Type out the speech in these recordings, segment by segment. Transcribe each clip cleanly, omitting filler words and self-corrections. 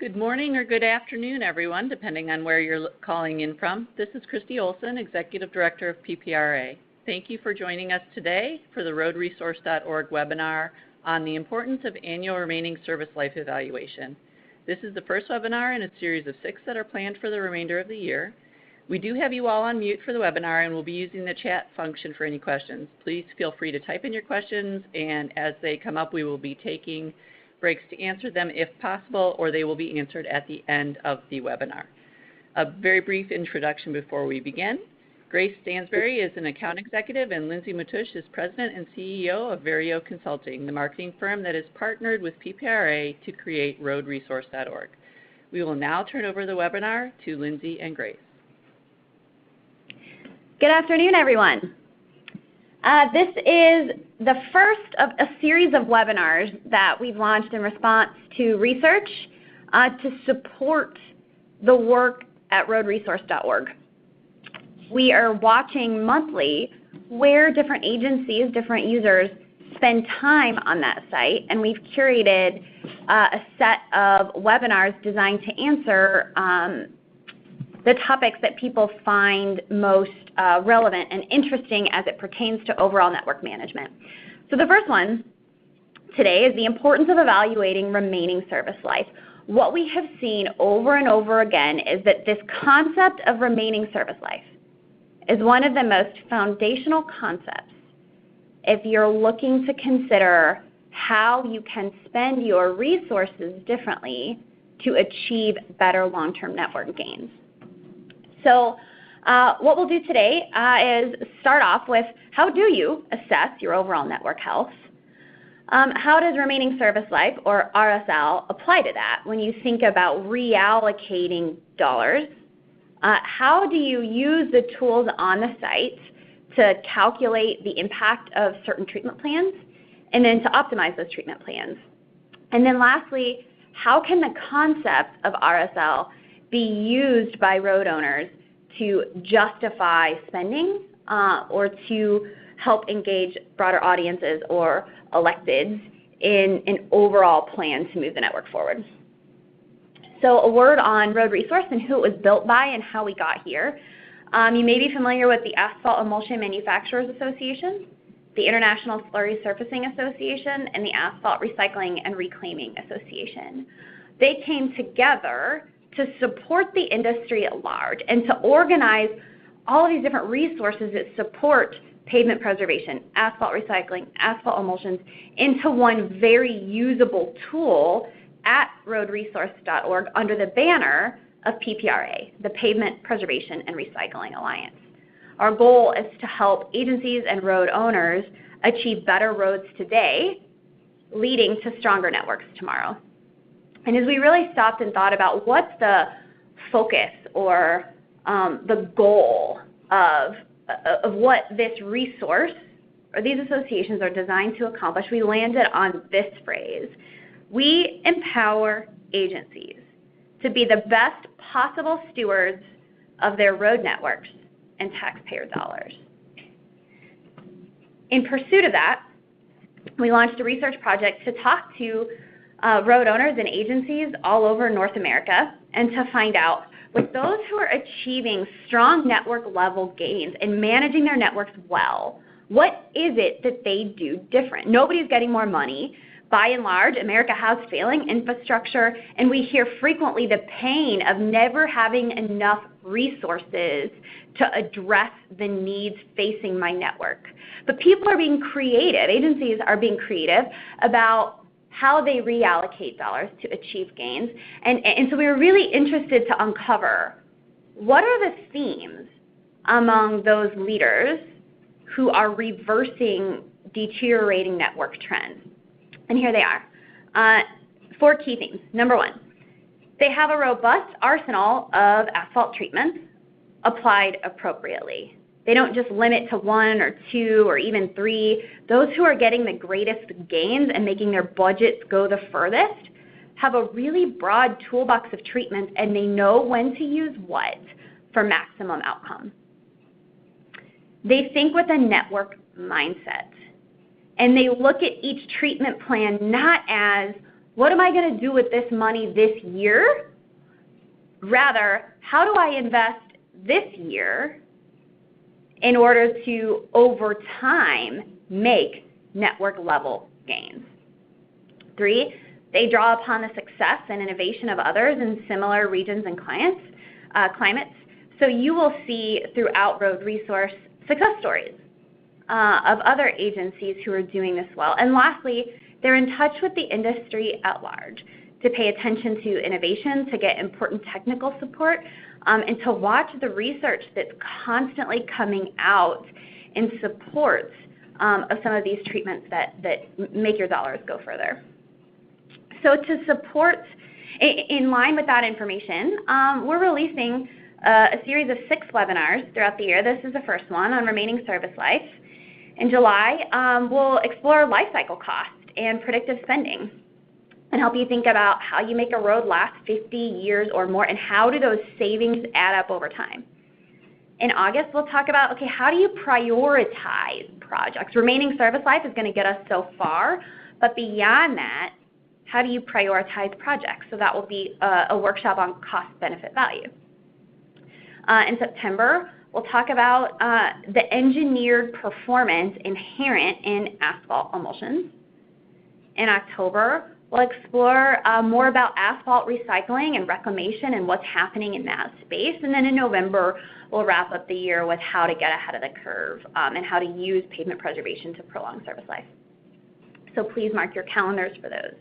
Good morning or good afternoon, everyone, depending on where you're calling in from. This is Christy Olson, Executive Director of PPRA. Thank you for joining us today for the roadresource.org webinar on the importance of annual remaining service life evaluation. This is the first webinar in a series of 6 that are planned for the remainder of the year. We do have you all on mute for the webinar, and we'll be using the chat function for any questions. Please feel free to type in your questions, and as they come up, we will be taking breaks to answer them if possible, or they will be answered at the end of the webinar. A very brief introduction before we begin. Grace Stansberry is an account executive, and Lindsay Matush is president and CEO of Verio Consulting, the marketing firm that has partnered with PPRA to create roadresource.org. We will now turn over the webinar to Lindsay and Grace. Good afternoon, everyone. This is the first of a series of webinars that we've launched in response to research to support the work at roadresource.org. We are watching monthly where different agencies, different users spend time on that site, and we've curated a set of webinars designed to answer the topics that people find most relevant and interesting as it pertains to overall network management. So the first one today is the importance of evaluating remaining service life. What we have seen over and over again is that this concept of remaining service life is one of the most foundational concepts if you're looking to consider how you can spend your resources differently to achieve better long-term network gains. So what we'll do today is start off with how do you assess your overall network health? How does remaining service life, or RSL, apply to that when you think about reallocating dollars? How do you use the tools on the site to calculate the impact of certain treatment plans and then to optimize those treatment plans? And then lastly, how can the concept of RSL be used by road owners to justify spending or to help engage broader audiences or electeds in an overall plan to move the network forward? So a word on Road Resource and who it was built by and how we got here. You may be familiar with the Asphalt Emulsion Manufacturers Association, the International Slurry Surfacing Association, and the Asphalt Recycling and Reclaiming Association. They came together to support the industry at large and to organize all of these different resources that support pavement preservation, asphalt recycling, asphalt emulsions into one very usable tool at roadresource.org under the banner of PPRA, the Pavement Preservation and Recycling Alliance. Our goal is to help agencies and road owners achieve better roads today, leading to stronger networks tomorrow. And as we really stopped and thought about what's the focus or the goal of what this resource or these associations are designed to accomplish, we landed on this phrase: we empower agencies to be the best possible stewards of their road networks and taxpayer dollars. In pursuit of that, we launched a research project to talk to road owners and agencies all over North America and to find out, with those who are achieving strong network level gains and managing their networks well, what is it that they do different? Nobody's getting more money. By and large, America has failing infrastructure, and we hear frequently the pain of never having enough resources to address the needs facing my network. But people are being creative, agencies are being creative about how they reallocate dollars to achieve gains. And so we were really interested to uncover what are the themes among those leaders who are reversing deteriorating network trends. And here they are. 4 key themes. Number 1, they have a robust arsenal of asphalt treatments applied appropriately. They don't just limit to 1 or 2 or even 3. Those who are getting the greatest gains and making their budgets go the furthest have a really broad toolbox of treatments, and they know when to use what for maximum outcome. They think with a network mindset, and they look at each treatment plan not as what am I going to do with this money this year? Rather, how do I invest this year in order to, over time, make network level gains? 3, they draw upon the success and innovation of others in similar regions and climates. So you will see throughout Road Resource success stories of other agencies who are doing this well. And lastly, they're in touch with the industry at large to pay attention to innovation, to get important technical support, and to watch the research that's constantly coming out in support of some of these treatments that make your dollars go further. So to support, in line with that information, we're releasing a series of 6 webinars throughout the year. This is the first one on remaining service life. In July, we'll explore life cycle cost and predictive spending and help you think about how you make a road last 50 years or more and how do those savings add up over time. In August, we'll talk about, okay, how do you prioritize projects? Remaining service life is going to get us so far, but beyond that, how do you prioritize projects? So that will be a workshop on cost-benefit value. In September, we'll talk about the engineered performance inherent in asphalt emulsions. In October, we'll explore more about asphalt recycling and reclamation and what's happening in that space. And then in November, we'll wrap up the year with how to get ahead of the curve and how to use pavement preservation to prolong service life. So please mark your calendars for those.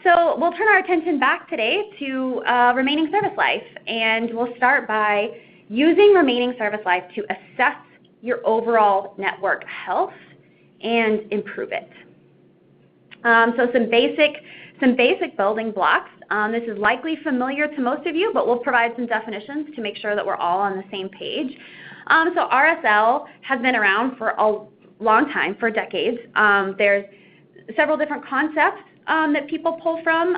So we'll turn our attention back today to remaining service life, and we'll start by using remaining service life to assess your overall network health and improve it. So some basic building blocks. This is likely familiar to most of you, but we'll provide some definitions to make sure that we're all on the same page. So RSL has been around for a long time, for decades. There's several different concepts that people pull from.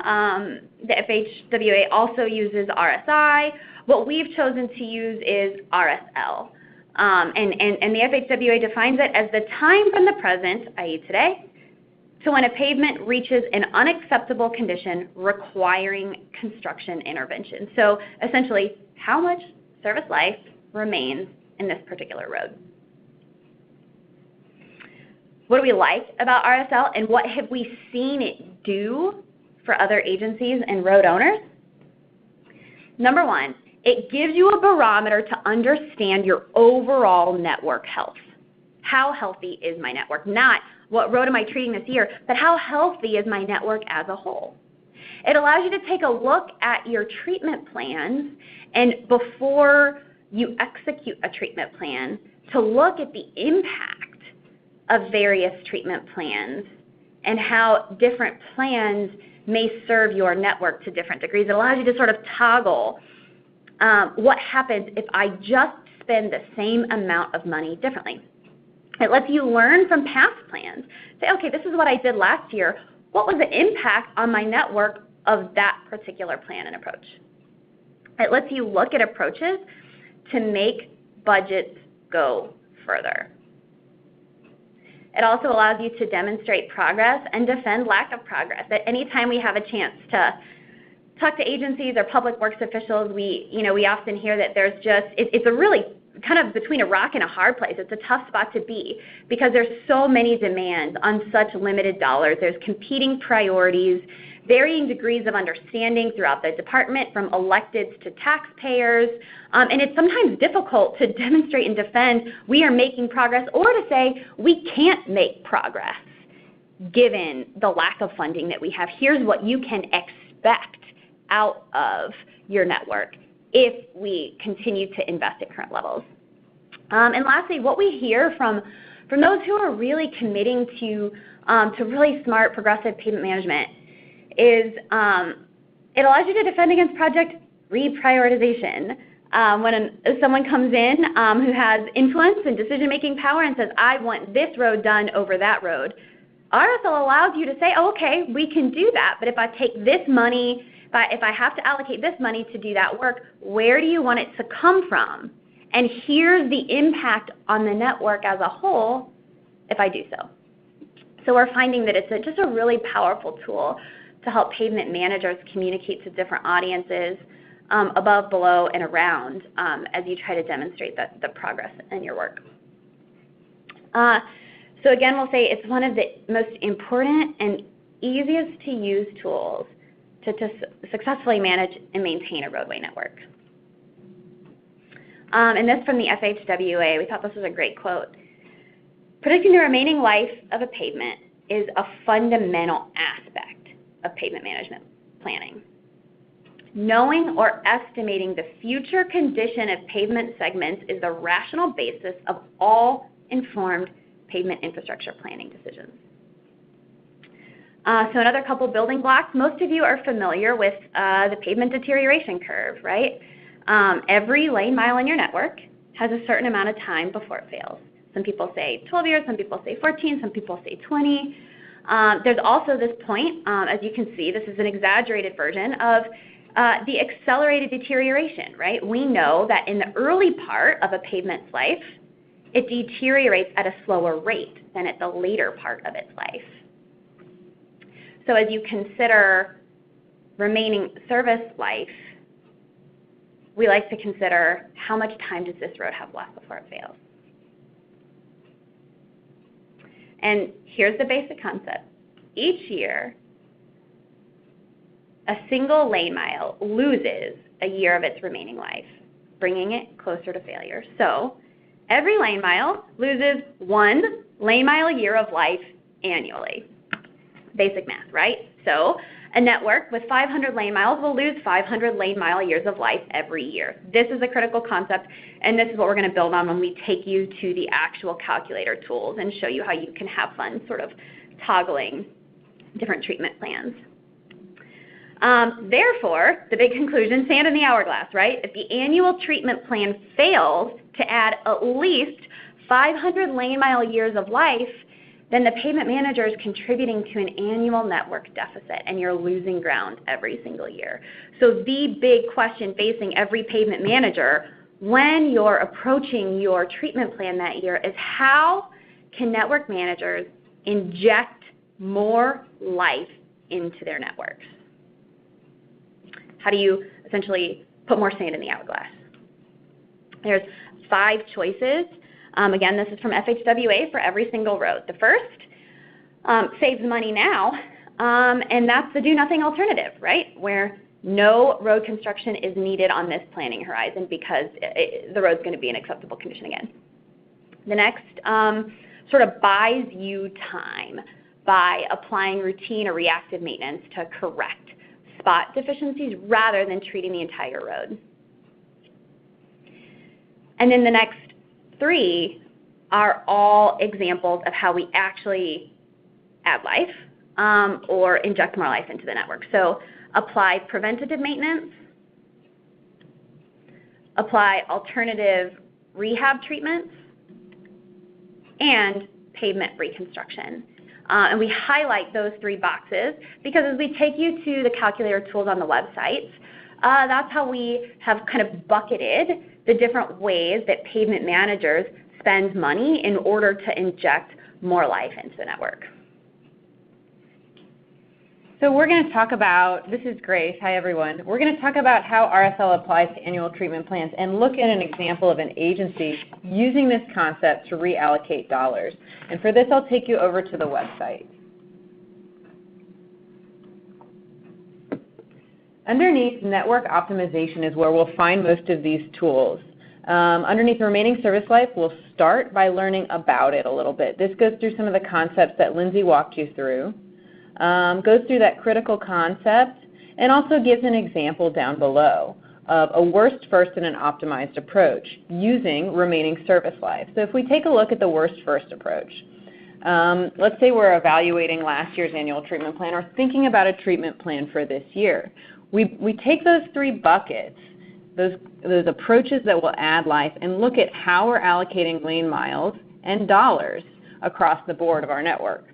The FHWA also uses RSI. What we've chosen to use is RSL. And the FHWA defines it as the time from the present, i.e. today, to when a pavement reaches an unacceptable condition requiring construction intervention. So essentially, how much service life remains in this particular road. What do we like about RSL, and what have we seen it do for other agencies and road owners? Number one, it gives you a barometer to understand your overall network health. How healthy is my network? Not what road am I treating this year, but how healthy is my network as a whole? It allows you to take a look at your treatment plans, and before you execute a treatment plan, to look at the impact of various treatment plans and how different plans may serve your network to different degrees. It allows you to sort of toggle what happens if I just spend the same amount of money differently. It lets you learn from past plans. Say, okay, this is what I did last year. What was the impact on my network of that particular plan and approach? It lets you look at approaches to make budgets go further. It also allows you to demonstrate progress and defend lack of progress. At any time we have a chance to talk to agencies or public works officials, we often hear that there's just, it's a really kind of between a rock and a hard place. It's a tough spot to be because there's so many demands on such limited dollars. There's competing priorities, varying degrees of understanding throughout the department, from electeds to taxpayers, and it's sometimes difficult to demonstrate and defend we are making progress, or to say we can't make progress given the lack of funding that we have. Here's what you can expect out of your network if we continue to invest at current levels. And lastly, what we hear from those who are really committing to really smart, progressive pavement management is it allows you to defend against project reprioritization. When someone comes in who has influence and decision-making power and says, I want this road done over that road, RSL allows you to say, oh, okay, we can do that, but if I take this money, if I have to allocate this money to do that work, where do you want it to come from? And here's the impact on the network as a whole if I do so. So we're finding that it's just a really powerful tool to help pavement managers communicate to different audiences above, below, and around as you try to demonstrate the progress in your work. So again, we'll say it's one of the most important and easiest to use tools to successfully manage and maintain a roadway network. And this from the FHWA, we thought this was a great quote. Predicting the remaining life of a pavement is a fundamental aspect of pavement management planning. Knowing or estimating the future condition of pavement segments is the rational basis of all informed pavement infrastructure planning decisions. So another couple building blocks. Most of you are familiar with the pavement deterioration curve, right? Every lane mile in your network has a certain amount of time before it fails. Some people say 12 years, some people say 14, some people say 20. There's also this point, as you can see, this is an exaggerated version of the accelerated deterioration, right? We know that in the early part of a pavement's life, it deteriorates at a slower rate than at the later part of its life. So as you consider remaining service life, we like to consider how much time does this road have left before it fails. And here's the basic concept. Each year, a single lane mile loses a year of its remaining life, bringing it closer to failure. So every lane mile loses 1 lane mile a year of life annually. Basic math, right? So a network with 500 lane miles will lose 500 lane mile years of life every year. This is a critical concept, and this is what we're going to build on when we take you to the actual calculator tools and show you how you can have fun sort of toggling different treatment plans. Therefore, the big conclusion, sand in the hourglass, right? If the annual treatment plan fails to add at least 500 lane mile years of life, then the pavement manager is contributing to an annual network deficit, and you're losing ground every single year. So the big question facing every pavement manager when you're approaching your treatment plan that year is how can network managers inject more life into their networks? How do you essentially put more sand in the hourglass? There's 5 choices. Again, this is from FHWA for every single road. The first saves money now, and that's the do-nothing alternative, right, where no road construction is needed on this planning horizon because the road's going to be in acceptable condition again. The next sort of buys you time by applying routine or reactive maintenance to correct spot deficiencies rather than treating the entire road. And then the next 3 are all examples of how we actually add life or inject more life into the network. So apply preventative maintenance, apply alternative rehab treatments, and pavement reconstruction. And we highlight those 3 boxes because as we take you to the calculator tools on the websites, that's how we have kind of bucketed the different ways that pavement managers spend money in order to inject more life into the network. So we're going to talk about, this is Grace, hi everyone. We're going to talk about how RSL applies to annual treatment plans and look at an example of an agency using this concept to reallocate dollars. And for this, I'll take you over to the website. Underneath network optimization is where we'll find most of these tools. Underneath remaining service life, we'll start by learning about it a little bit. This goes through some of the concepts that Lindsay walked you through. Goes through that critical concept and also gives an example down below of a worst first and an optimized approach using remaining service life. So if we take a look at the worst first approach, let's say we're evaluating last year's annual treatment plan or thinking about a treatment plan for this year. We take those 3 buckets, those approaches that will add life, and look at how we're allocating lane miles and dollars across the board of our network.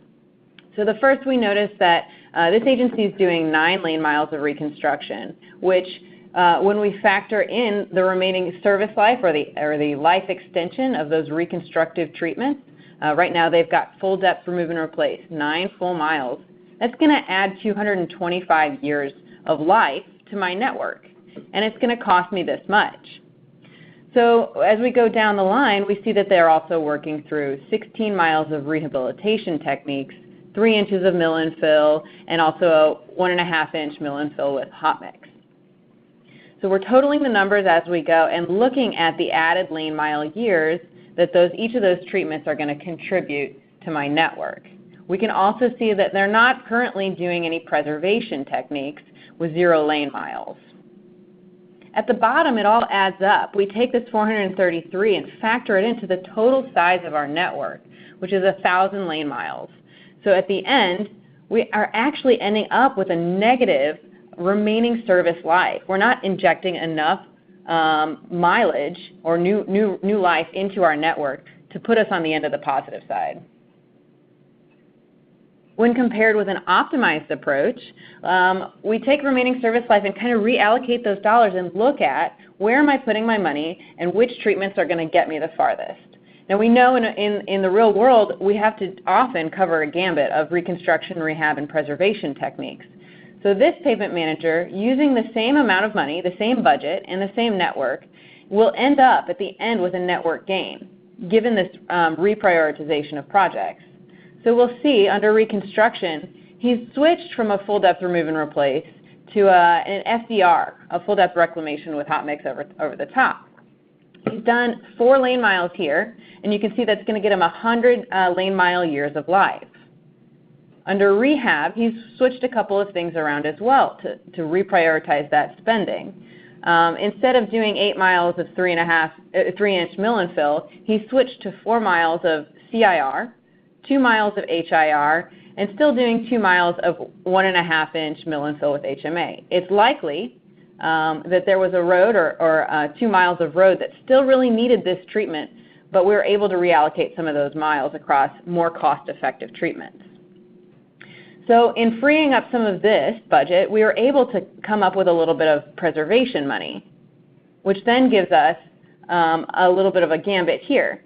So the first, we notice that this agency is doing 9 lane miles of reconstruction, which when we factor in the remaining service life or the life extension of those reconstructive treatments, Right now they've got full depth remove and replace, 9 full miles. That's going to add 225 years of life to my network, and it's going to cost me this much. So as we go down the line, we see that they're also working through 16 miles of rehabilitation techniques, 3 inches of mill and fill, and also a 1.5-inch mill and fill with hot mix. So we're totaling the numbers as we go and looking at the added lane mile years that each of those treatments are going to contribute to my network. We can also see that they're not currently doing any preservation techniques with 0 lane miles. At the bottom, it all adds up. We take this 433 and factor it into the total size of our network, which is 1,000 lane miles. So at the end, we are actually ending up with a negative remaining service life. We're not injecting enough mileage or new life into our network to put us on the end of the positive side. When compared with an optimized approach, we take remaining service life and kind of reallocate those dollars and look at where am I putting my money and which treatments are going to get me the farthest. Now we know in the real world we have to often cover a gambit of reconstruction, rehab, and preservation techniques. So this pavement manager, using the same amount of money, the same budget, and the same network, will end up at the end with a network gain, given this reprioritization of projects. So we'll see under reconstruction, he's switched from a full depth remove and replace to an FDR, a full depth reclamation with hot mix over the top. He's done 4 lane miles here, and you can see that's going to get him 100 lane mile years of life. Under rehab, he's switched a couple of things around as well to reprioritize that spending. Instead of doing 8 miles of 3-inch mill and fill, he switched to 4 miles of CIR, 2 miles of HIR, and still doing 2 miles of 1.5-inch mill and fill with HMA. It's likely that there was a road or 2 miles of road that still really needed this treatment, but we were able to reallocate some of those miles across more cost-effective treatments. So in freeing up some of this budget, we were able to come up with a little bit of preservation money, which then gives us a little bit of a gambit here.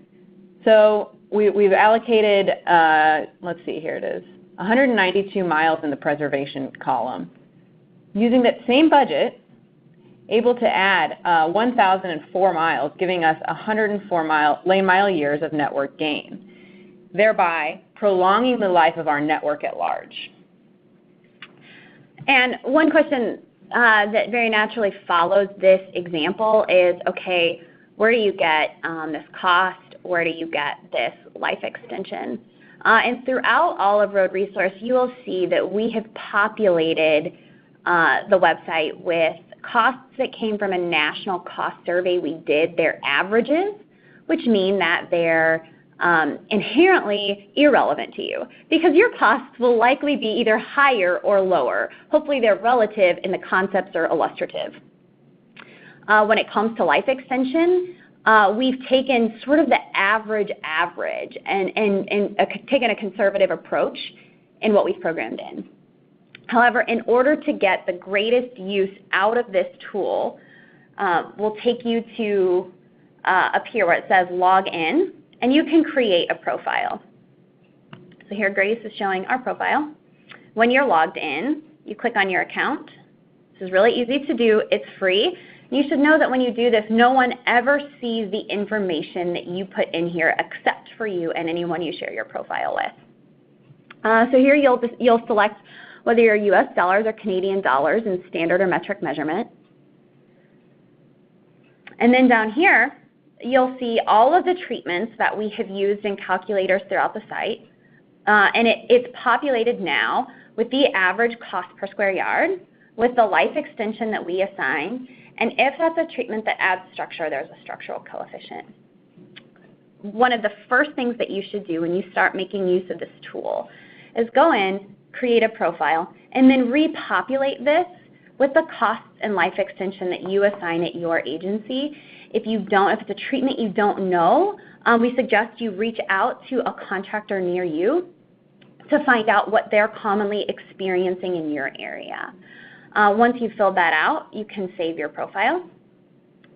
So we've allocated, let's see, here it is, 192 miles in the preservation column. Using that same budget, able to add 1,004 miles, giving us 104 lane mile years of network gain, thereby prolonging the life of our network at large. And one question that very naturally follows this example is, okay, where do you get this cost? Where do you get this life extension? And throughout all of Road Resource, you will see that we have populated the website with costs that came from a national cost survey we did. They're averages, which mean that they're inherently irrelevant to you because your costs will likely be either higher or lower. Hopefully they're relative and the concepts are illustrative. When it comes to life extension, we've taken sort of the average and taken a conservative approach in what we've programmed in. However, in order to get the greatest use out of this tool, we'll take you to up here where it says log in, and you can create a profile. So here Grace is showing our profile. When you're logged in, you click on your account. This is really easy to do. It's free. You should know that when you do this, no one ever sees the information that you put in here except for you and anyone you share your profile with. So here you'll select whether you're US dollars or Canadian dollars in standard or metric measurement. And then down here, you'll see all of the treatments that we have used in calculators throughout the site. And it's populated now with the average cost per square yard, with the life extension that we assign, and if that's a treatment that adds structure, there's a structural coefficient. One of the first things that you should do when you start making use of this tool is go in, create a profile, and then repopulate this with the costs and life extension that you assign at your agency. If it's a treatment you don't know, we suggest you reach out to a contractor near you to find out what they're commonly experiencing in your area. Once you've filled that out, you can save your profile,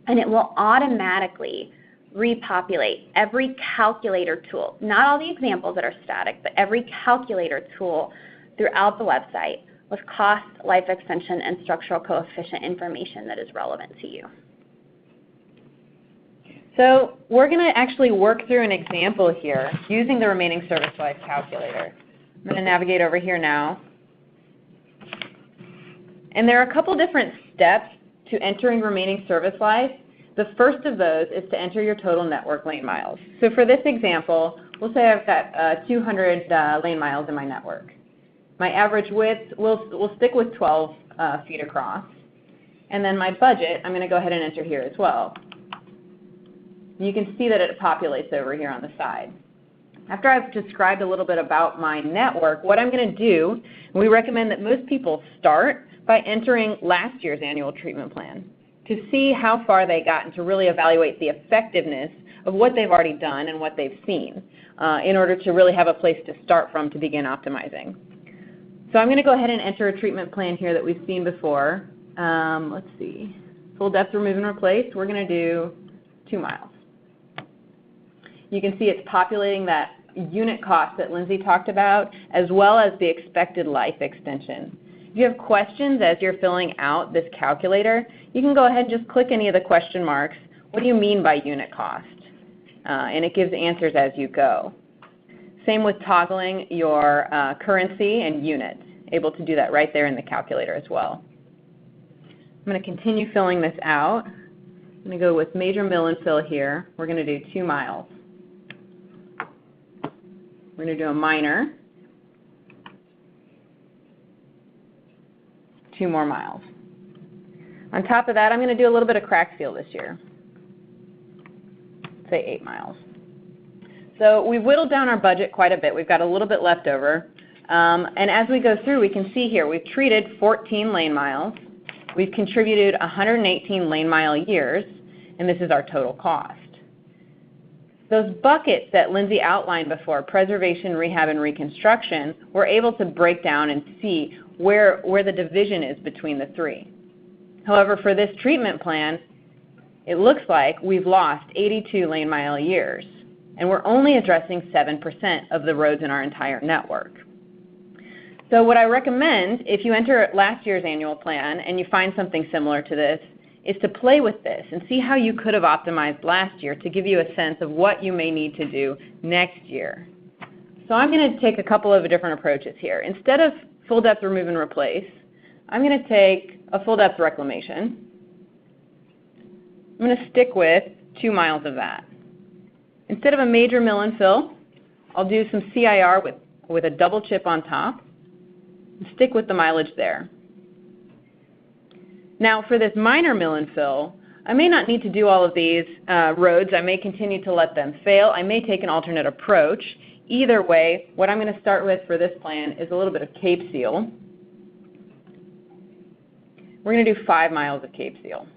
and it will automatically repopulate every calculator tool, not all the examples that are static, but every calculator tool throughout the website with cost, life extension, and structural coefficient information that is relevant to you. So we're going to actually work through an example here using the remaining service life calculator. I'm going to navigate over here now. And there are a couple different steps to entering remaining service life. The first of those is to enter your total network lane miles. So for this example, we'll say I've got 200 lane miles in my network. My average width, we'll stick with 12 feet across. And then my budget, I'm going to go ahead and enter here as well. You can see that it populates over here on the side. After I've described a little bit about my network, what I'm going to do, and we recommend that most people start by entering last year's annual treatment plan to see how far they got and to really evaluate the effectiveness of what they've already done and what they've seen in order to really have a place to start from to begin optimizing. So I'm going to go ahead and enter a treatment plan here that we've seen before. Let's see. Full depth remove and replace. We're going to do 2 miles. You can see it's populating that unit cost that Lindsay talked about, as well as the expected life extension. If you have questions as you're filling out this calculator, you can go ahead and just click any of the question marks. What do you mean by unit cost? And it gives answers as you go. Same with toggling your currency and units. Able to do that right there in the calculator as well. I'm going to continue filling this out. I'm going to go with major mill and fill here. We're going to do 2 miles. We're going to do a minor, 2 more miles. On top of that, I'm going to do a little bit of crack seal this year, say 8 miles. So we've whittled down our budget quite a bit. We've got a little bit left over. And as we go through, we can see here we've treated 14 lane miles. We've contributed 118 lane mile years, and this is our total cost. Those buckets that Lindsay outlined before, preservation, rehab, and reconstruction, we're able to break down and see where the division is between the 3. However, for this treatment plan, it looks like we've lost 82 lane mile years, and we're only addressing 7% of the roads in our entire network. So what I recommend, if you enter last year's annual plan and you find something similar to this, is to play with this and see how you could have optimized last year to give you a sense of what you may need to do next year. So I'm going to take a couple of different approaches here. Instead of full depth remove and replace, I'm going to take a full depth reclamation. I'm going to stick with 2 miles of that. Instead of a major mill and fill, I'll do some CIR with a double chip on top and stick with the mileage there. Now for this minor mill and fill, I may not need to do all of these roads. I may continue to let them fail. I may take an alternate approach. Either way, what I'm going to start with for this plan is a little bit of Cape Seal. We're going to do 5 miles of Cape Seal.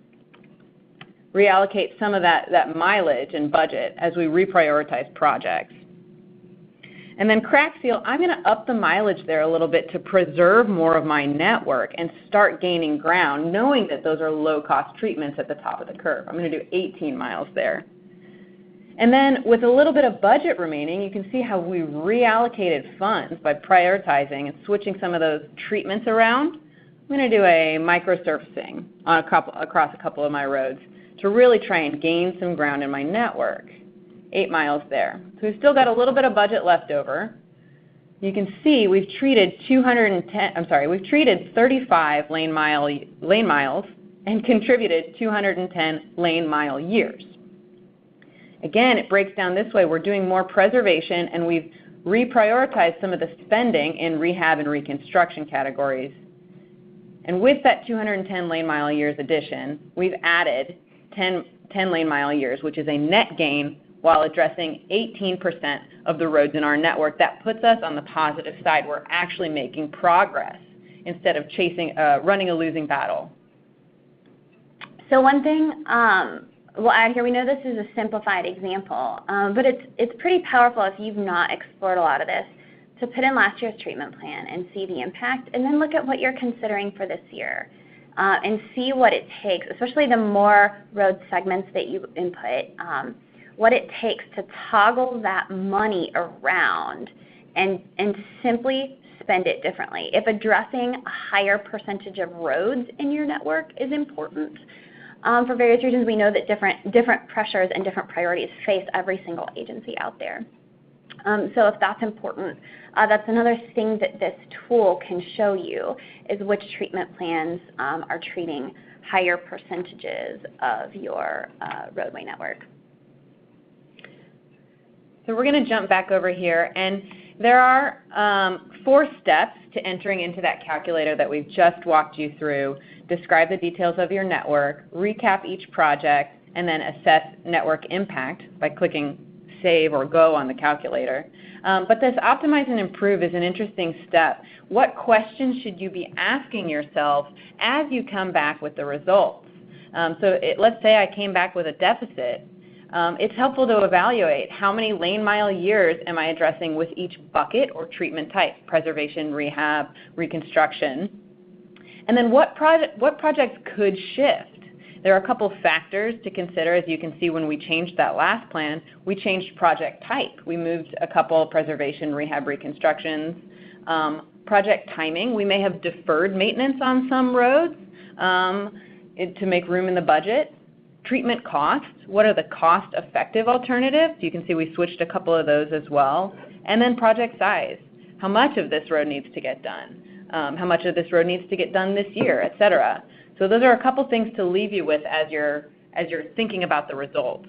Reallocate some of that mileage and budget as we reprioritize projects. And then crack seal, I'm going to up the mileage there a little bit to preserve more of my network and start gaining ground, knowing that those are low-cost treatments at the top of the curve. I'm going to do 18 miles there. And then with a little bit of budget remaining, you can see how we reallocated funds by prioritizing and switching some of those treatments around. I'm going to do a microsurfacing on across a couple of my roads to really try and gain some ground in my network. 8 miles there. So we've still got a little bit of budget left over. You can see we've treated 35 lane miles and contributed 210 lane mile years. Again, it breaks down this way. We're doing more preservation, and we've reprioritized some of the spending in rehab and reconstruction categories. And with that 210 lane mile years addition, we've added 10 lane mile years, which is a net gain while addressing 18% of the roads in our network. That puts us on the positive side. We're actually making progress instead of running a losing battle. So one thing we'll add here, we know this is a simplified example, but it's pretty powerful if you've not explored a lot of this, to put in last year's treatment plan and see the impact, and then look at what you're considering for this year and see what it takes, especially the more road segments that you input. what it takes to toggle that money around and simply spend it differently. If addressing a higher percentage of roads in your network is important, for various reasons, we know that different pressures and different priorities face every single agency out there. So if that's important, that's another thing that this tool can show you is which treatment plans are treating higher percentages of your roadway network. So we're going to jump back over here, and there are 4 steps to entering into that calculator that we've just walked you through. Describe the details of your network, recap each project, and then assess network impact by clicking Save or Go on the calculator. But this Optimize and Improve is an interesting step. What questions should you be asking yourself as you come back with the results? Let's say I came back with a deficit. It's helpful to evaluate how many lane mile years am I addressing with each bucket or treatment type, preservation, rehab, reconstruction. And then what projects could shift? There are a couple factors to consider. As you can see, when we changed that last plan, we changed project type. We moved a couple preservation, rehab, reconstructions. Project timing, we may have deferred maintenance on some roads to make room in the budget. Treatment costs, what are the cost-effective alternatives? You can see we switched a couple of those as well. And then project size, how much of this road needs to get done? How much of this road needs to get done this year, et cetera. So those are a couple things to leave you with as you're thinking about the results.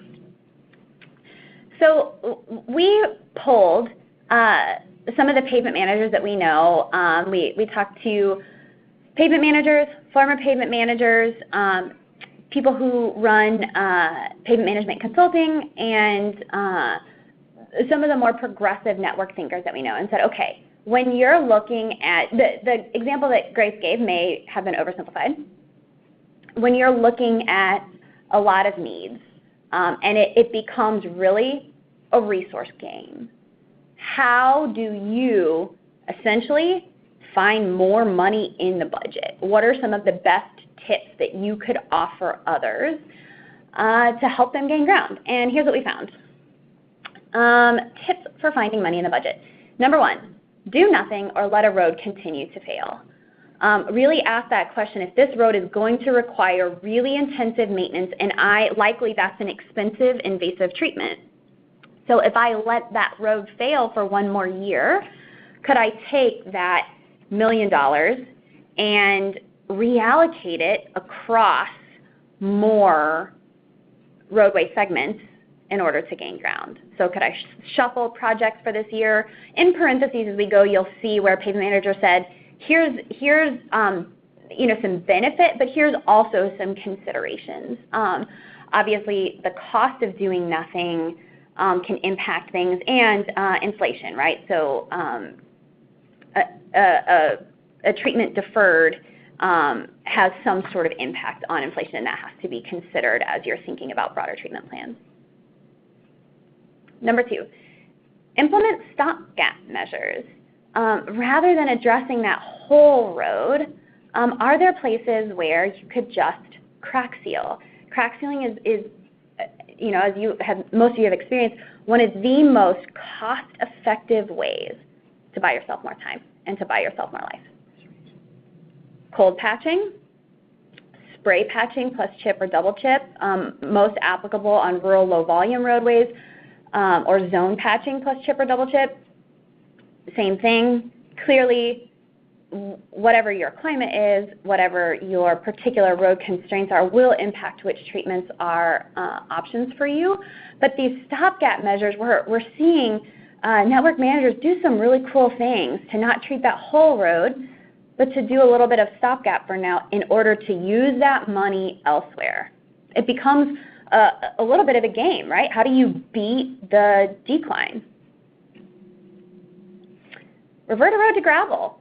So we polled some of the pavement managers that we know. We talked to pavement managers, former pavement managers, people who run pavement management consulting, and some of the more progressive network thinkers that we know, and said, okay, when you're looking at, the example that Grace gave may have been oversimplified. When you're looking at a lot of needs, and it becomes really a resource game, how do you essentially find more money in the budget? What are some of the best tips that you could offer others to help them gain ground? And here's what we found. Tips for finding money in the budget. Number 1, do nothing or let a road continue to fail. Really ask that question. If this road is going to require really intensive maintenance, and likely that's an expensive, invasive treatment. So if I let that road fail for one more year, could I take that $1 million and reallocate it across more roadway segments in order to gain ground? So could I shuffle projects for this year? In parentheses as we go, you'll see where pavement manager said, here's some benefit, but here's also some considerations. Obviously, the cost of doing nothing can impact things, and inflation, right? So a treatment deferred has some sort of impact on inflation, and that has to be considered as you're thinking about broader treatment plans. Number 2, implement stopgap measures. Rather than addressing that whole road, are there places where you could just crack seal? Crack sealing is as most of you have experienced, one of the most cost-effective ways to buy yourself more time and to buy yourself more life. Cold patching, spray patching plus chip or double chip, most applicable on rural low-volume roadways, or zone patching plus chip or double chip. Same thing. Clearly, whatever your climate is, whatever your particular road constraints are, will impact which treatments are options for you. But these stopgap measures, we're seeing network managers do some really cool things to not treat that whole road, but to do a little bit of stopgap for now in order to use that money elsewhere. It becomes a little bit of a game, right? How do you beat the decline? Revert a road to gravel.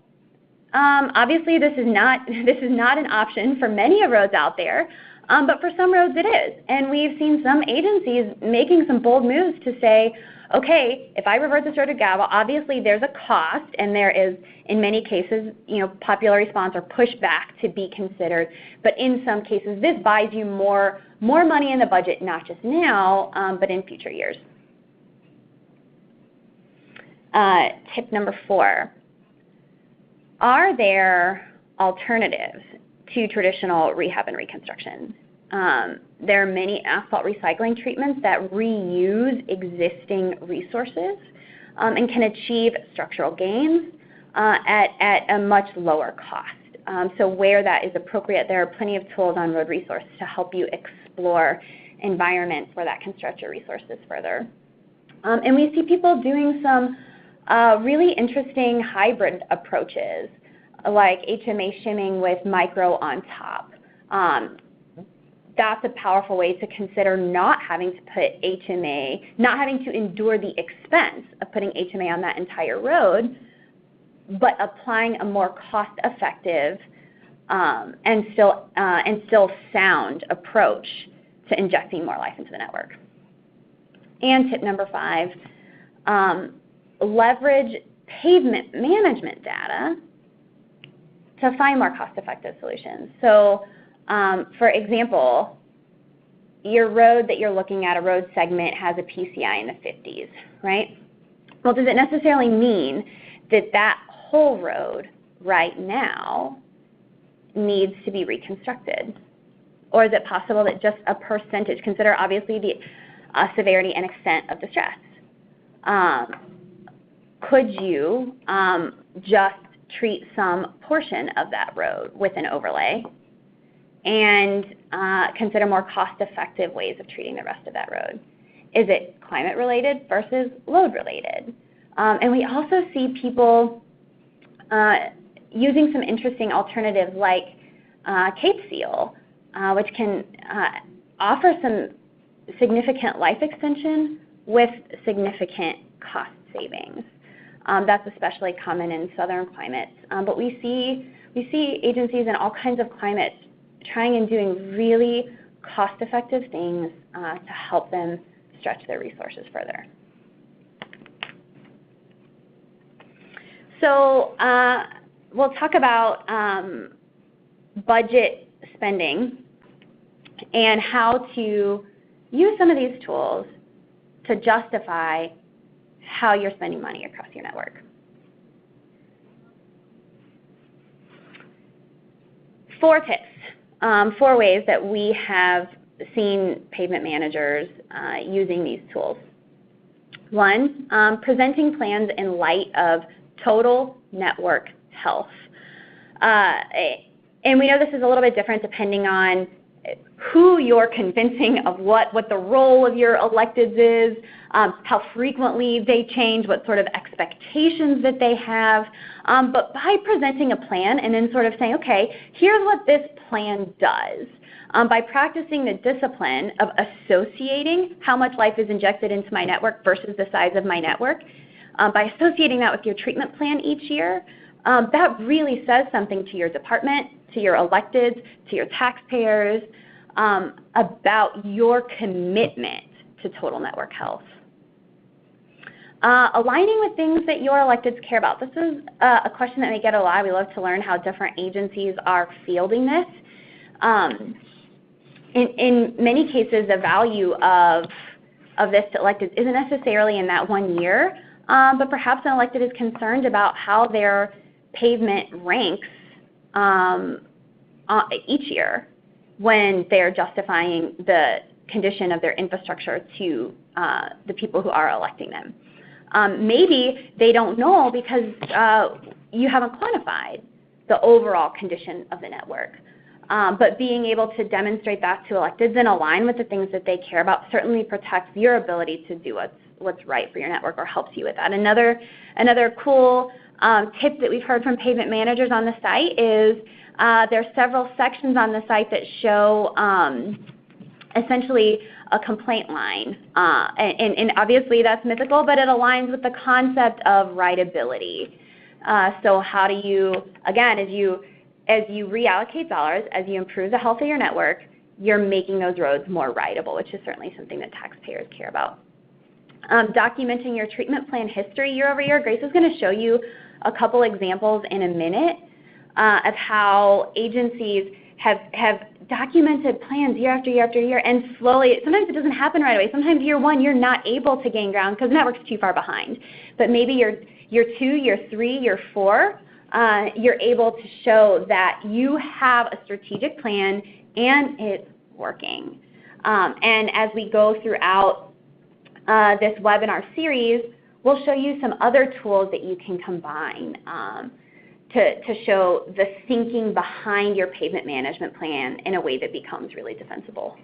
Obviously, this is not an option for many roads out there, but for some roads it is. And we've seen some agencies making some bold moves to say, okay, if I revert this road to gravel, obviously there's a cost, and there is, in many cases, popular response or pushback to be considered. But in some cases, this buys you more money in the budget, not just now, but in future years. Tip number 4. Are there alternatives to traditional rehab and reconstruction? There are many asphalt recycling treatments that reuse existing resources and can achieve structural gains at a much lower cost. So where that is appropriate, there are plenty of tools on Road Resource to help you explore environments where that can stretch your resources further. And we see people doing some really interesting hybrid approaches, like HMA shimming with micro on top. That's a powerful way to consider not having to put HMA, not having to endure the expense of putting HMA on that entire road, but applying a more cost-effective and still sound approach to injecting more life into the network. And tip number 5, leverage pavement management data to find more cost-effective solutions. So, for example, your road that you're looking at, a road segment, has a PCI in the 50s, right? Well, does it necessarily mean that that whole road right now needs to be reconstructed? Or is it possible that just a percentage, consider obviously the severity and extent of distress, could you just treat some portion of that road with an overlay and consider more cost-effective ways of treating the rest of that road? Is it climate-related versus load-related? And we also see people using some interesting alternatives like Cape Seal, which can offer some significant life extension with significant cost savings. That's especially common in southern climates. But we see agencies in all kinds of climates trying and doing really cost-effective things to help them stretch their resources further. So we'll talk about budget spending and how to use some of these tools to justify how you're spending money across your network. 4 tips, 4 ways that we have seen pavement managers using these tools. 1, presenting plans in light of total network health. And we know this is a little bit different depending on who you're convincing of what the role of your electeds is, how frequently they change, what sort of expectations that they have. But by presenting a plan and then sort of saying, okay, here's what this plan does, by practicing the discipline of associating how much life is injected into my network versus the size of my network, by associating that with your treatment plan each year, that really says something to your department, to your electeds, to your taxpayers, about your commitment to total network health. Aligning with things that your electeds care about. This is a question that we get a lot. We love to learn how different agencies are fielding this. In many cases, the value of this to electeds isn't necessarily in that 1 year, but perhaps an elected is concerned about how their pavement ranks each year when they're justifying the condition of their infrastructure to the people who are electing them. Maybe they don't know because you haven't quantified the overall condition of the network. But being able to demonstrate that to electeds and align with the things that they care about certainly protects your ability to do what's right for your network or helps you with that. Another cool tip that we've heard from pavement managers on the site is there are several sections on the site that show essentially a complaint line. And obviously that's mythical, but it aligns with the concept of rideability. So how do you, again, as you reallocate dollars, as you improve the health of your network, you're making those roads more rideable, which is certainly something that taxpayers care about. Documenting your treatment plan history year over year. Grace is going to show you a couple examples in a minute of how agencies have documented plans year after year after year, and slowly, sometimes it doesn't happen right away. Sometimes year one, you're not able to gain ground because the network's too far behind. But maybe year 2, year 3, year 4, you're able to show that you have a strategic plan and it's working. And as we go throughout this webinar series, we'll show you some other tools that you can combine to show the thinking behind your pavement management plan in a way that becomes really defensible.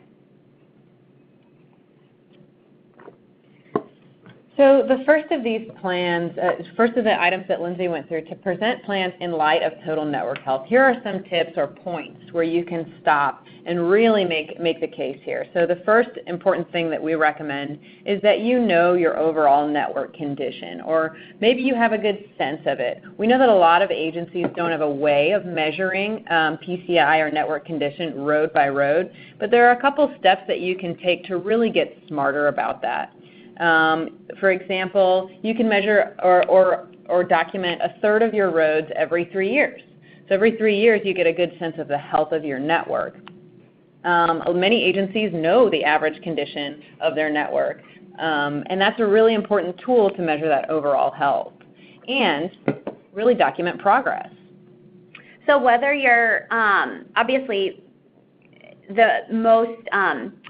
So the first of these plans, first of the items that Lindsay went through, to present plans in light of total network health. Here are some tips or points where you can stop and really make the case here. So the first important thing that we recommend is that you know your overall network condition, or maybe you have a good sense of it. We know that a lot of agencies don't have a way of measuring PCI or network condition road by road, but there are a couple steps that you can take to really get smarter about that. For example, you can measure or document a third of your roads every 3 years. So every 3 years you get a good sense of the health of your network. Many agencies know the average condition of their network, and that's a really important tool to measure that overall health and really document progress. So whether you're obviously the most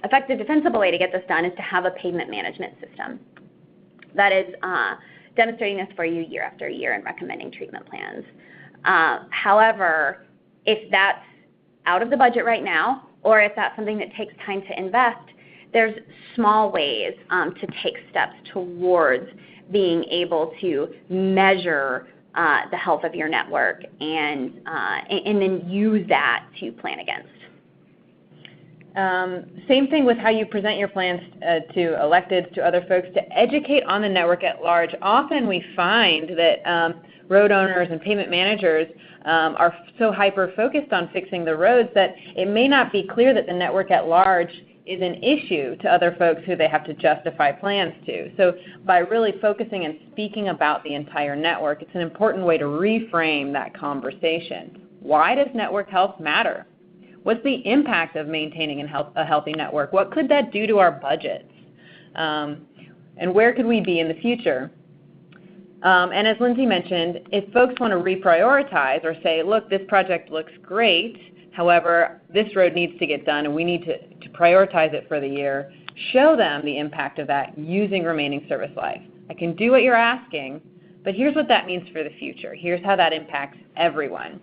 effective defensible way to get this done is to have a pavement management system that is demonstrating this for you year after year and recommending treatment plans. However, if that's out of the budget right now, or if that's something that takes time to invest, there's small ways to take steps towards being able to measure the health of your network and then use that to plan against. Same thing with how you present your plans to electeds, to other folks, to educate on the network at large. Often we find that road owners and pavement managers are so hyper-focused on fixing the roads that it may not be clear that the network at large is an issue to other folks who they have to justify plans to. So by really focusing and speaking about the entire network, it's an important way to reframe that conversation. Why does network health matter? What's the impact of maintaining a healthy network? What could that do to our budgets? And where could we be in the future? And as Lindsay mentioned, if folks want to reprioritize or say, look, this project looks great, however, this road needs to get done and we need to prioritize it for the year, show them the impact of that using remaining service life. I can do what you're asking, but here's what that means for the future. Here's how that impacts everyone.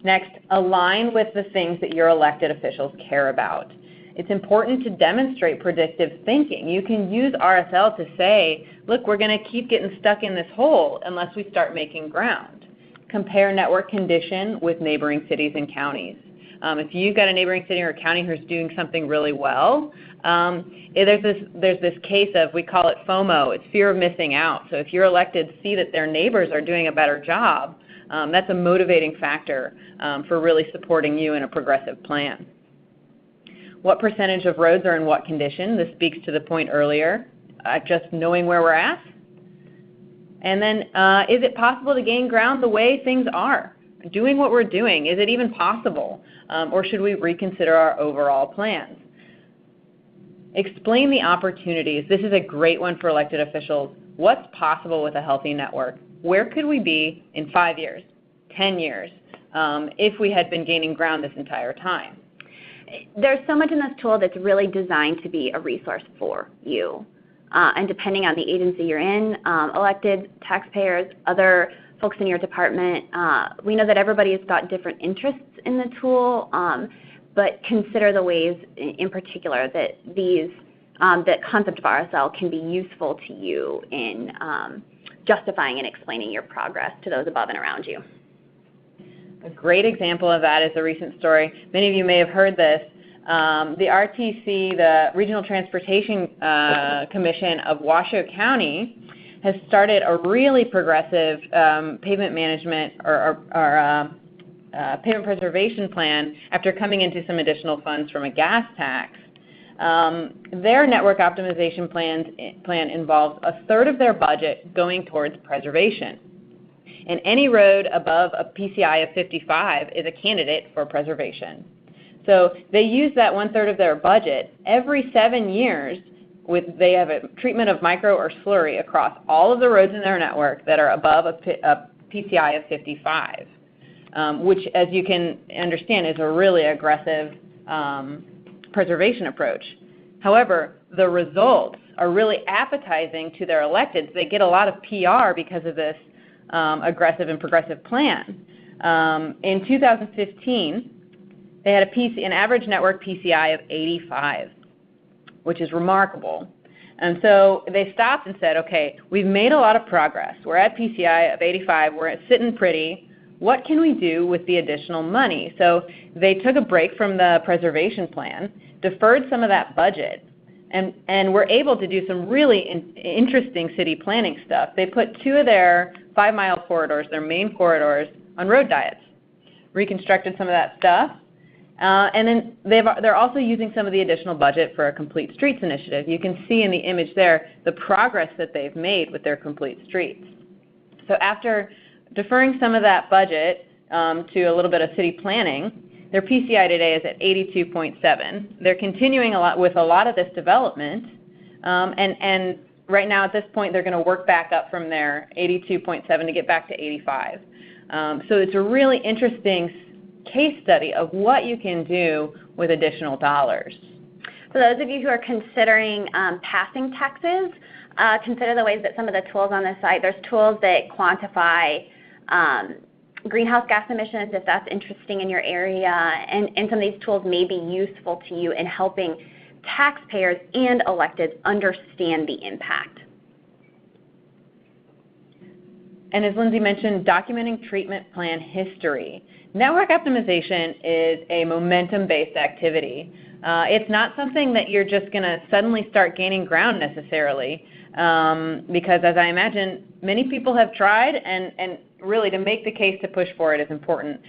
Next, align with the things that your elected officials care about. It's important to demonstrate predictive thinking. You can use RSL to say, look, we're going to keep getting stuck in this hole unless we start making ground. Compare network condition with neighboring cities and counties. If you've got a neighboring city or county who's doing something really well, there's this case of, we call it FOMO, it's fear of missing out. So if your electeds see that their neighbors are doing a better job, that's a motivating factor for really supporting you in a progressive plan. What percentage of roads are in what condition? This speaks to the point earlier, just knowing where we're at. And then, is it possible to gain ground the way things are? Doing what we're doing, is it even possible? Or should we reconsider our overall plans? Explain the opportunities. This is a great one for elected officials. What's possible with a healthy network? Where could we be in 5 years, 10 years, if we had been gaining ground this entire time? There's so much in this tool that's really designed to be a resource for you. And depending on the agency you're in, elected, taxpayers, other folks in your department, we know that everybody has got different interests in the tool, but consider the ways in particular that that concept of RSL can be useful to you in justifying and explaining your progress to those above and around you. A great example of that is a recent story. Many of you may have heard this. The RTC, the Regional Transportation Commission of Washoe County, has started a really progressive pavement management or pavement preservation plan after coming into some additional funds from a gas tax. Their network optimization plan involves a third of their budget going towards preservation. And any road above a PCI of 55 is a candidate for preservation. So they use that 1/3 of their budget every 7 years. They have a treatment of micro or slurry across all of the roads in their network that are above a PCI of 55, which, as you can understand, is a really aggressive preservation approach. However, the results are really appetizing to their electeds. They get a lot of PR because of this aggressive and progressive plan. In 2015, they had an average network PCI of 85, which is remarkable. And so they stopped and said, okay, we've made a lot of progress. We're at PCI of 85. We're sitting pretty. What can we do with the additional money? So they took a break from the preservation plan, deferred some of that budget, and were able to do some really interesting city planning stuff. They put 2 of their 5-mile corridors, their main corridors, on road diets, reconstructed some of that stuff, and then they're also using some of the additional budget for a Complete Streets initiative. You can see in the image there the progress that they've made with their Complete Streets. So after deferring some of that budget to a little bit of city planning, their PCI today is at 82.7. They're continuing with a lot of this development, and right now at this point they're going to work back up from their 82.7 to get back to 85. So it's a really interesting case study of what you can do with additional dollars. For those of you who are considering passing taxes, consider the ways that some of the tools on the site, there's tools that quantify greenhouse gas emissions if that's interesting in your area, and some of these tools may be useful to you in helping taxpayers and electeds understand the impact. And as Lindsay mentioned, documenting treatment plan history. Network optimization is a momentum-based activity. It's not something that you're just going to suddenly start gaining ground necessarily, because as I imagine, many people have tried, and really to make the case to push for it is important.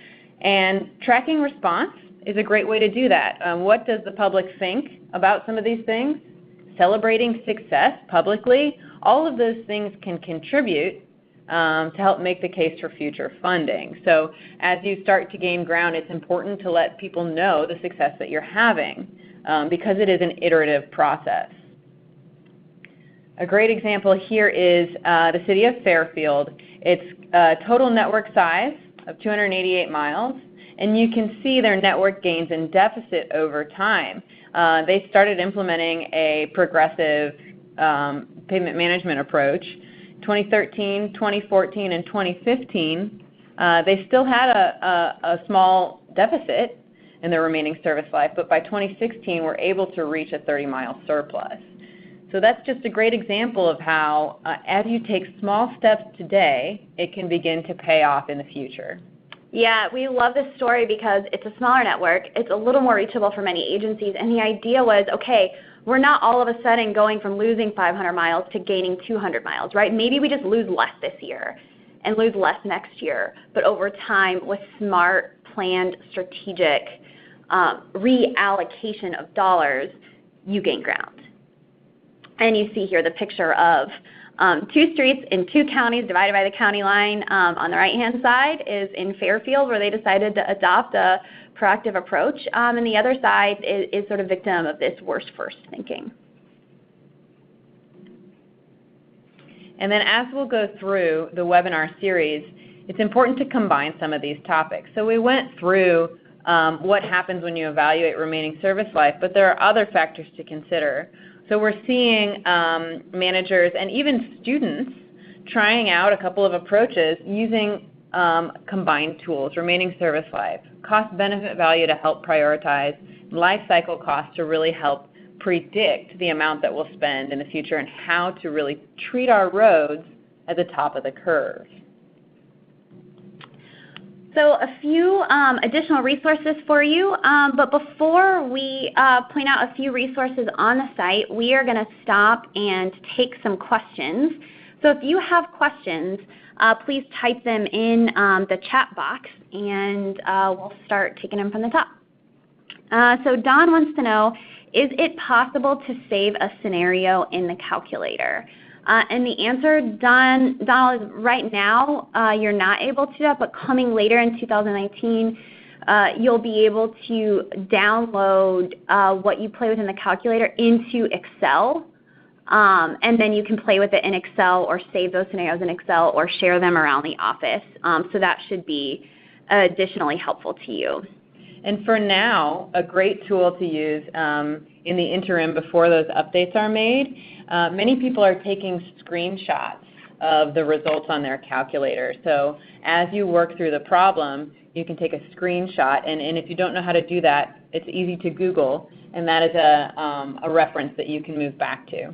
And tracking response is a great way to do that. What does the public think about some of these things? Celebrating success publicly, all of those things can contribute to help make the case for future funding. So as you start to gain ground, it's important to let people know the success that you're having, because it is an iterative process. A great example here is the city of Fairfield. It's a total network size of 288 miles, and you can see their network gains and deficit over time. They started implementing a progressive pavement management approach. 2013, 2014, and 2015, they still had a small deficit in their remaining service life, but by 2016 were able to reach a 30-mile surplus. So that's just a great example of how, as you take small steps today, it can begin to pay off in the future. Yeah, we love this story because it's a smaller network. It's a little more reachable for many agencies, and the idea was, okay, we're not all of a sudden going from losing 500 miles to gaining 200 miles, right? Maybe we just lose less this year and lose less next year, but over time with smart, planned, strategic reallocation of dollars, you gain ground. And you see here the picture of 2 streets in 2 counties divided by the county line. On the right-hand side is in Fairfield, where they decided to adopt a proactive approach, and the other side is sort of victim of this worst first thinking. And then as we'll go through the webinar series, it's important to combine some of these topics. So we went through what happens when you evaluate remaining service life, but there are other factors to consider. So we're seeing managers and even students trying out a couple of approaches using combined tools, remaining service life, cost-benefit value to help prioritize, life cycle costs to really help predict the amount that we'll spend in the future, and how to really treat our roads at the top of the curve. So a few additional resources for you, but before we point out a few resources on the site, we are going to stop and take some questions. So if you have questions, please type them in the chat box, and we'll start taking them from the top. So Don wants to know, is it possible to save a scenario in the calculator? And the answer, Donald, is right now you're not able to do that, but coming later in 2019, you'll be able to download what you play with in the calculator into Excel, and then you can play with it in Excel or save those scenarios in Excel or share them around the office. So that should be additionally helpful to you. And for now, a great tool to use in the interim before those updates are made, many people are taking screenshots of the results on their calculator. So as you work through the problem, you can take a screenshot, and if you don't know how to do that, it's easy to Google, and that is a reference that you can move back to.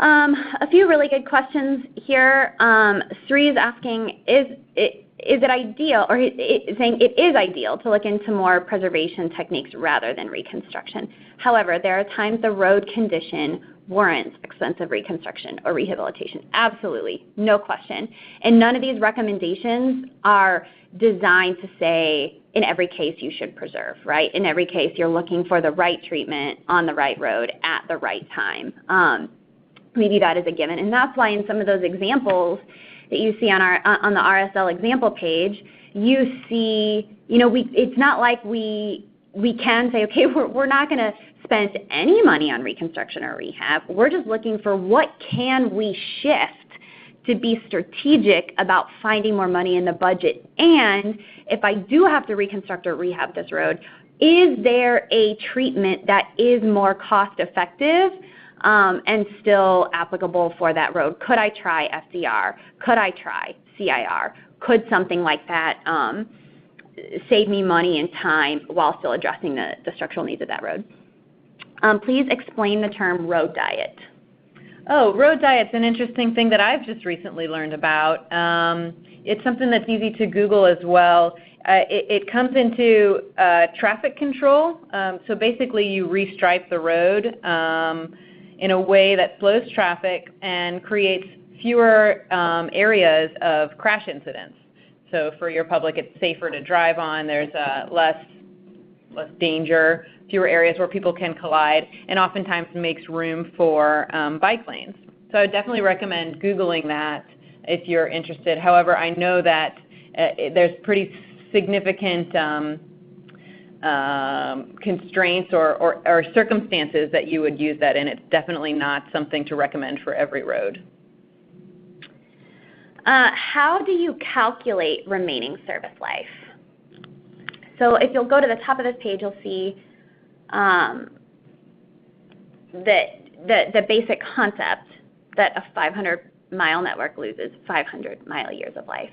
A few really good questions here. Sri is asking, is it ideal, or saying it is ideal to look into more preservation techniques rather than reconstruction. However, there are times the road condition warrants expensive reconstruction or rehabilitation. Absolutely, no question. And none of these recommendations are designed to say in every case you should preserve, right? In every case you're looking for the right treatment on the right road at the right time. Maybe that is a given, and that's why in some of those examples that you see on the RSL example page, you see, it's not like we can say, okay, we're not going to spend any money on reconstruction or rehab. We're just looking for what can we shift to be strategic about finding more money in the budget. And if I do have to reconstruct or rehab this road, is there a treatment that is more cost effective and still applicable for that road? Could I try FDR? Could I try CIR? Could something like that save me money and time while still addressing the structural needs of that road? Please explain the term road diet. Oh, road diet's an interesting thing that I've just recently learned about. It's something that's easy to Google as well. It comes into traffic control. So basically you restripe the road in a way that slows traffic and creates fewer areas of crash incidents. So for your public, it's safer to drive on. There's less danger, fewer areas where people can collide, and oftentimes makes room for bike lanes. So I would definitely recommend Googling that if you're interested. However, I know that there's pretty significant constraints or circumstances that you would use that in. It's definitely not something to recommend for every road. How do you calculate remaining service life? So if you'll go to the top of this page, you'll see the basic concept that a 500-mile network loses 500 mile years of life.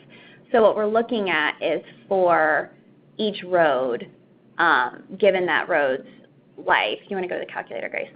So what we're looking at is for each road, given that road's life, you want to go to the calculator, Grace,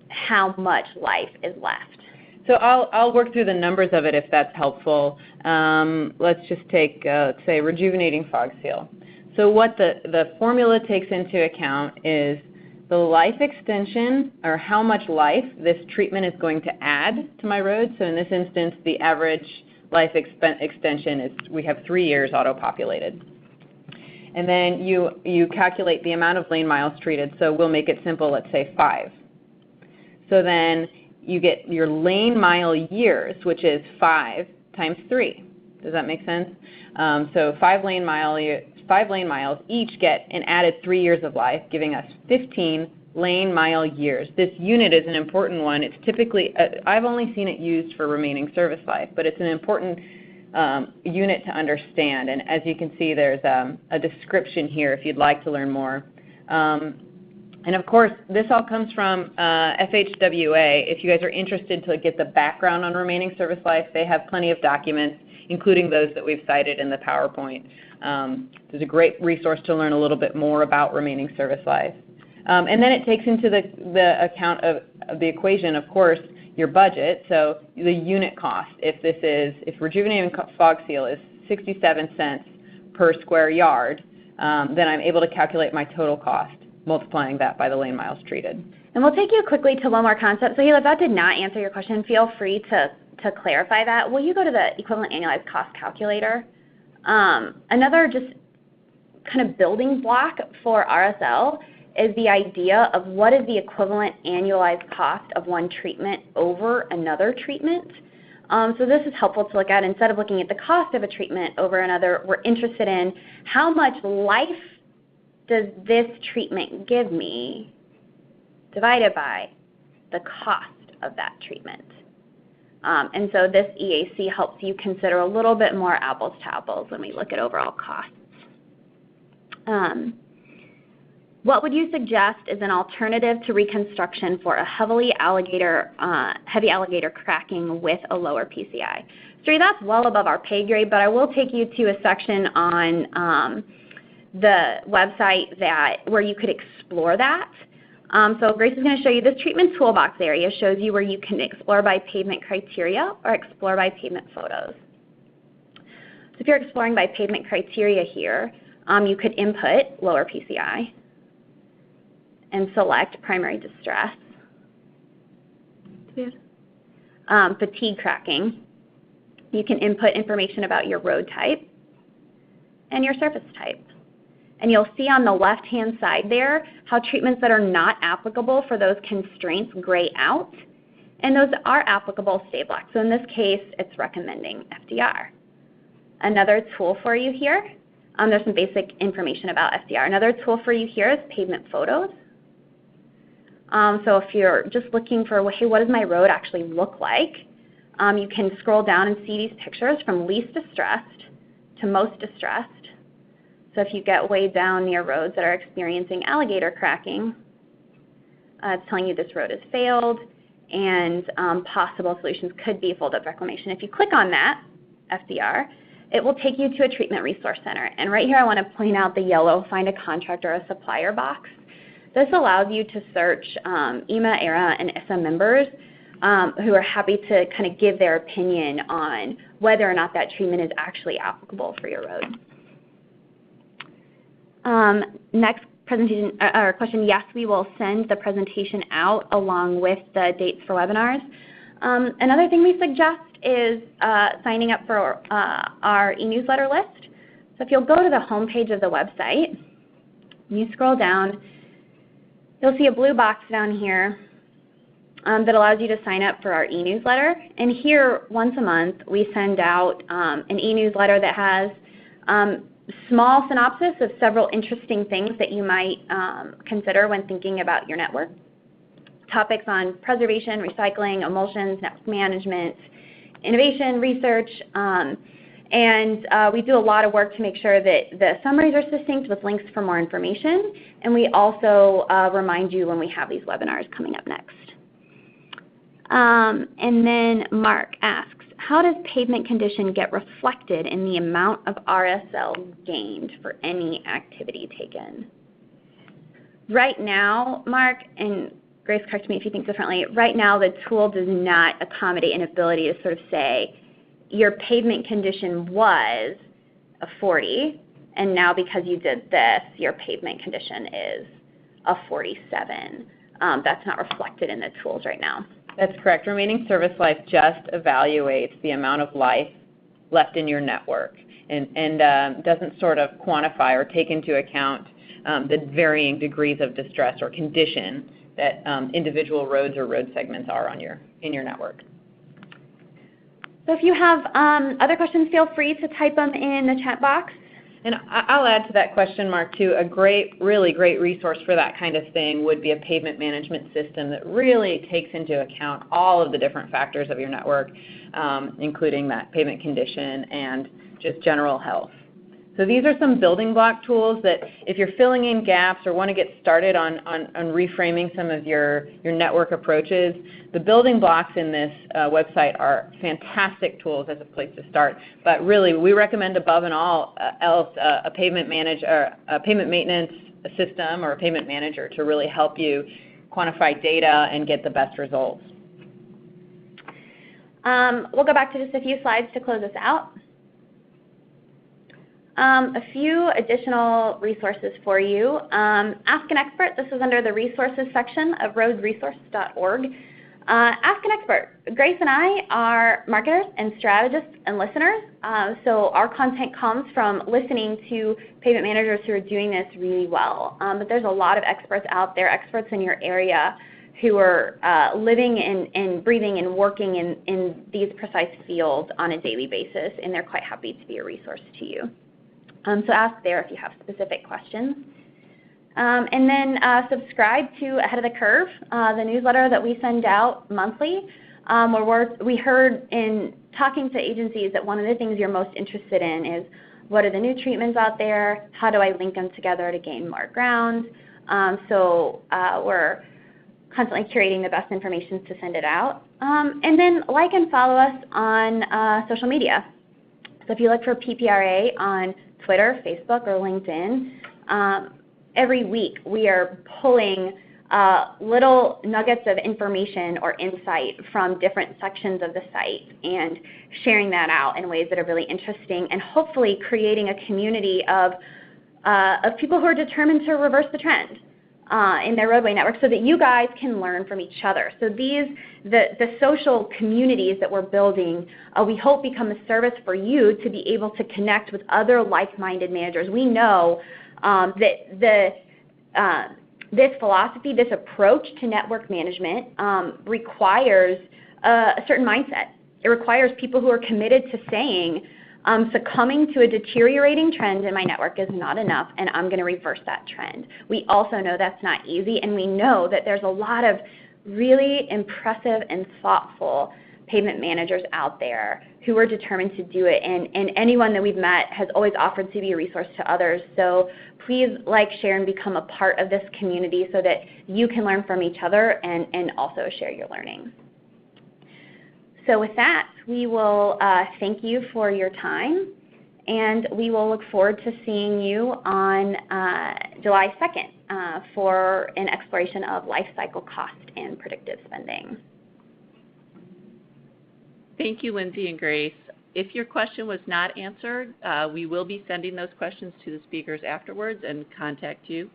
how much life is left. So I'll work through the numbers of it if that's helpful. Let's just take, let's say, rejuvenating fog seal. So what the formula takes into account is the life extension, or how much life this treatment is going to add to my road. So in this instance, the average life extension is, we have 3 years auto-populated. And then you calculate the amount of lane miles treated. So we'll make it simple, let's say 5. So then you get your lane mile years, which is 5 times 3. Does that make sense? So 5 lane miles each get an added 3 years of life, giving us 15 lane mile years. This unit is an important one. It's typically, I've only seen it used for remaining service life, but it's an important unit to understand. And as you can see, there's a description here if you'd like to learn more. And of course, this all comes from FHWA. If you guys are interested to get the background on remaining service life, they have plenty of documents, including those that we've cited in the PowerPoint. There's a great resource to learn a little bit more about remaining service life. And then it takes into the account of the equation, of course, your budget, so the unit cost. If rejuvenating fog seal is 67 cents per square yard, then I'm able to calculate my total cost, multiplying that by the lane miles treated. And we'll take you quickly to one more concept. So if that did not answer your question, feel free to clarify that. Will you go to the equivalent annualized cost calculator? Another just kind of building block for RSL is the idea of what is the equivalent annualized cost of one treatment over another treatment. So this is helpful to look at. Instead of looking at the cost of a treatment over another, we're interested in how much life does this treatment give me divided by the cost of that treatment. And so this EAC helps you consider a little bit more apples to apples when we look at overall costs. What would you suggest is an alternative to reconstruction for a heavy alligator cracking with a lower PCI? So that's well above our pay grade, but I will take you to a section on the website where you could explore that. So Grace is going to show you this treatment toolbox area, shows you where you can explore by pavement criteria or explore by pavement photos. So if you're exploring by pavement criteria here, you could input lower PCI and select primary distress, fatigue cracking. You can input information about your road type and your surface type. And you'll see on the left-hand side there how treatments that are not applicable for those constraints gray out, and those are applicable stay black. So in this case, it's recommending FDR. Another tool for you here, there's some basic information about FDR. Another tool for you here is pavement photos. So if you're just looking for, hey, what does my road actually look like, you can scroll down and see these pictures from least distressed to most distressed. So if you get way down near roads that are experiencing alligator cracking, it's telling you this road has failed, and possible solutions could be fold-up reclamation. If you click on that, FDR, it will take you to a treatment resource center. And right here I want to point out the yellow Find a Contractor or a Supplier box. This allows you to search EMA, ERA, and ISSA members who are happy to kind of give their opinion on whether or not that treatment is actually applicable for your road. Next presentation or question, yes, we will send the presentation out along with the dates for webinars. Another thing we suggest is signing up for our e-newsletter list. So if you'll go to the home page of the website, and you scroll down, you'll see a blue box down here that allows you to sign up for our e-newsletter. And here, once a month, we send out an e-newsletter that has small synopsis of several interesting things that you might consider when thinking about your network. Topics on preservation, recycling, emulsions, network management, innovation, research, and we do a lot of work to make sure that the summaries are succinct with links for more information, and we also remind you when we have these webinars coming up next. And then Mark asks, how does pavement condition get reflected in the amount of RSL gained for any activity taken? Right now, Mark, and Grace, correct me if you think differently, right now the tool does not accommodate an ability to sort of say, your pavement condition was a 40, and now because you did this, your pavement condition is a 47. That's not reflected in the tools right now. That's correct. Remaining service life just evaluates the amount of life left in your network and doesn't sort of quantify or take into account the varying degrees of distress or condition that individual roads or road segments are on in your network. So if you have other questions, feel free to type them in the chat box. And I'll add to that question, Mark, too, really great resource for that kind of thing would be a pavement management system that really takes into account all of the different factors of your network, including that pavement condition and just general health. So these are some building block tools that if you're filling in gaps or want to get started on reframing some of your network approaches, the building blocks in this website are fantastic tools as a place to start. But really, we recommend above and all else a pavement maintenance system or a pavement manager to really help you quantify data and get the best results. We'll go back to just a few slides to close this out. A few additional resources for you. Ask an Expert. This is under the resources section of roadresource.org. Ask an expert. Grace and I are marketers and strategists and listeners, so our content comes from listening to pavement managers who are doing this really well. But there's a lot of experts out there, experts in your area, who are living and breathing and working in these precise fields on a daily basis, and they're quite happy to be a resource to you. So ask there if you have specific questions. And then subscribe to Ahead of the Curve, the newsletter that we send out monthly, where we heard in talking to agencies that one of the things you're most interested in is what are the new treatments out there, how do I link them together to gain more ground. So we're constantly curating the best information to send it out. And then like and follow us on social media. So if you look for PPRA on Twitter, Facebook, or LinkedIn, every week we are pulling little nuggets of information or insight from different sections of the site and sharing that out in ways that are really interesting and hopefully creating a community of people who are determined to reverse the trend in their roadway network so that you guys can learn from each other. So the social communities that we're building, we hope become a service for you to be able to connect with other like-minded managers. We know that this philosophy, this approach to network management requires a certain mindset. It requires people who are committed to saying, succumbing to a deteriorating trend in my network is not enough, and I'm going to reverse that trend. We also know that's not easy, and we know that there's a lot of really impressive and thoughtful pavement managers out there who are determined to do it, and anyone that we've met has always offered to be a resource to others. So please like, share, and become a part of this community so that you can learn from each other and also share your learning. So with that, we will thank you for your time, and we will look forward to seeing you on July 2nd for an exploration of life cycle cost and predictive spending. Thank you, Lindsay and Grace. If your question was not answered, we will be sending those questions to the speakers afterwards and contact you.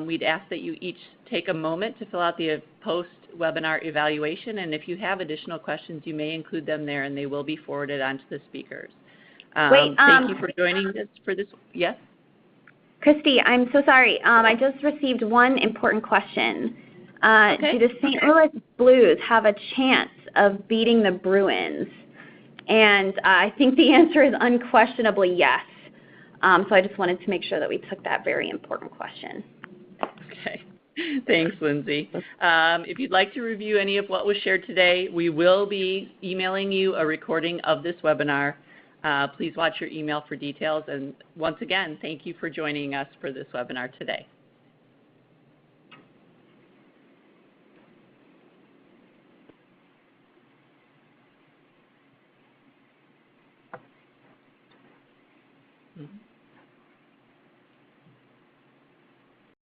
We'd ask that you each take a moment to fill out the post-webinar evaluation, and if you have additional questions, you may include them there, and they will be forwarded on to the speakers. Thank you for joining us for this. Yes? Christy, I'm so sorry. I just received one important question. Okay. Do the St. Louis Blues have a chance of beating the Bruins? And I think the answer is unquestionably yes. So I just wanted to make sure that we took that very important question. Okay. Thanks, Lindsay. If you'd like to review any of what was shared today, we will be emailing you a recording of this webinar. Please watch your email for details. And once again, thank you for joining us for this webinar today.